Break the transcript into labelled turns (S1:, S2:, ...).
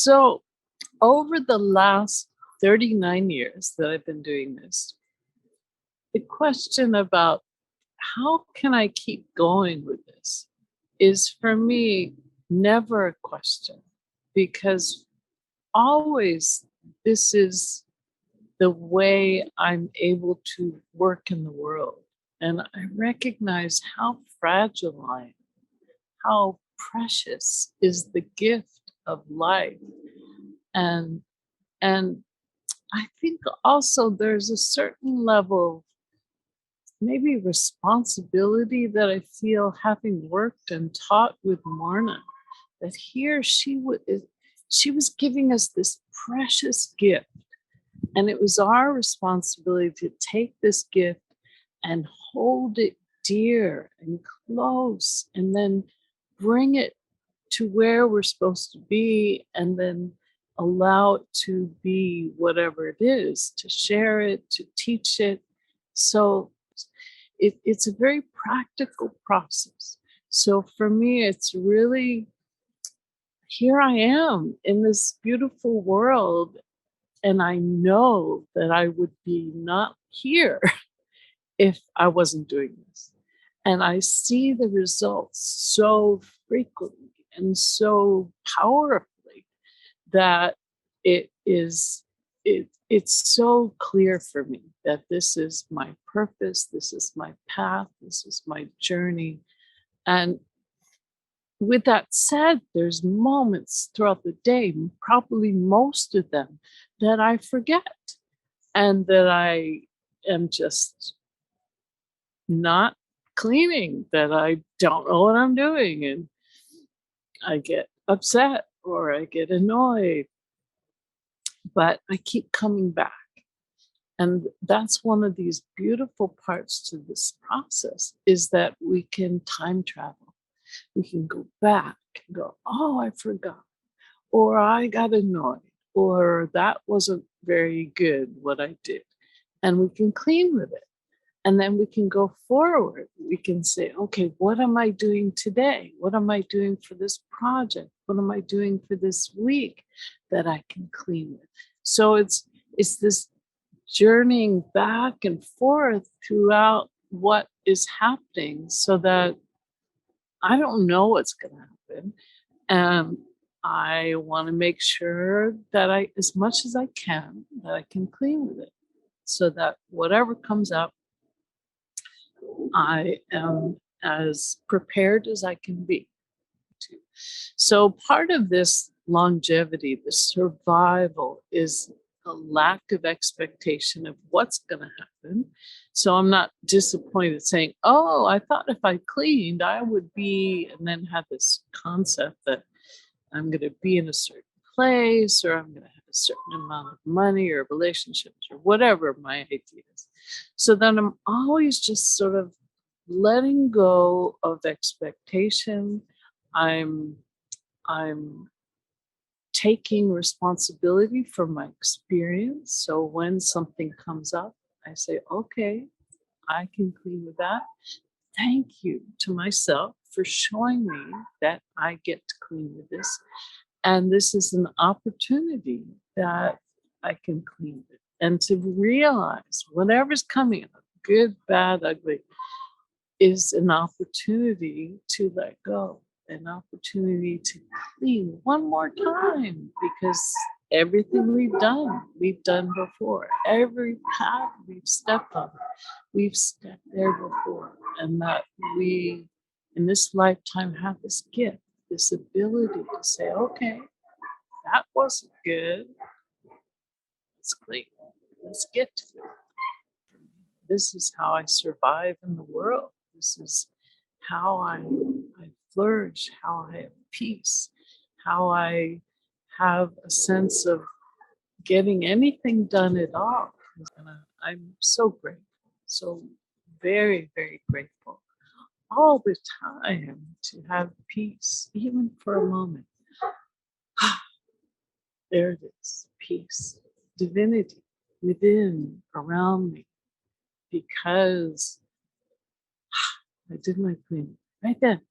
S1: So, over the last 39 years that I've been doing this, the question about how can I keep going with this is for me never a question because always this is the way I'm able to work in the world. And I recognize how fragile I am, how precious is the gift of life. And and I think also there's a certain level of maybe responsibility that I feel having worked and taught with Marna, that here she was giving us this precious gift. And it was our responsibility to take this gift and hold it dear and close and then bring it to where we're supposed to be and then allow it to be whatever it is, to share it, to teach it. So it's a very practical process. So for me, it's really here I am in this beautiful world, and I know that I would be not here if I wasn't doing this. And I see the results so frequently and so powerfully that it's so clear for me that this is my purpose, this is my path, this is my journey. And with that said, there's moments throughout the day, probably most of them, that I forget and that I am just not cleaning, that I don't know what I'm doing. And I get upset or I get annoyed, but I keep coming back. And that's one of these beautiful parts to this process is that we can time travel. We can go back and go, oh, I forgot, or I got annoyed, or that wasn't very good what I did. And we can clean with it. And then we can go forward. We can say, okay, what am I doing today? What am I doing for this project? What am I doing for this week that I can clean with? So it's this journeying back and forth throughout what is happening so that I don't know what's going to happen. And I want to make sure that as much as I can, that I can clean with it so that whatever comes up, I am as prepared as I can be. So part of this longevity, the survival, is a lack of expectation of what's going to happen. So I'm not disappointed saying, oh, I thought if I cleaned, I would be, and then have this concept that I'm going to be in a certain place or I'm going to have a certain amount of money or relationships or whatever my idea is. So then I'm always just sort of letting go of expectation. I'm taking responsibility for my experience. So when something comes up, I say, okay, I can clean with that. Thank you to myself for showing me that I get to clean with this. And this is an opportunity that I can clean with. And to realize whatever's coming up, good, bad, ugly, is an opportunity to let go, an opportunity to clean one more time because everything we've done before. Every path we've stepped on, we've stepped there before. And that we, in this lifetime, have this gift, this ability to say, okay, that wasn't good. Let's clean. Let's get to it. This is how I survive in the world. This is how I flourish, how I have peace, how I have a sense of getting anything done at all. And I'm so grateful, so very, very grateful all the time to have peace, even for a moment. There it is, peace, divinity within, around me, because I did my cleaning right then.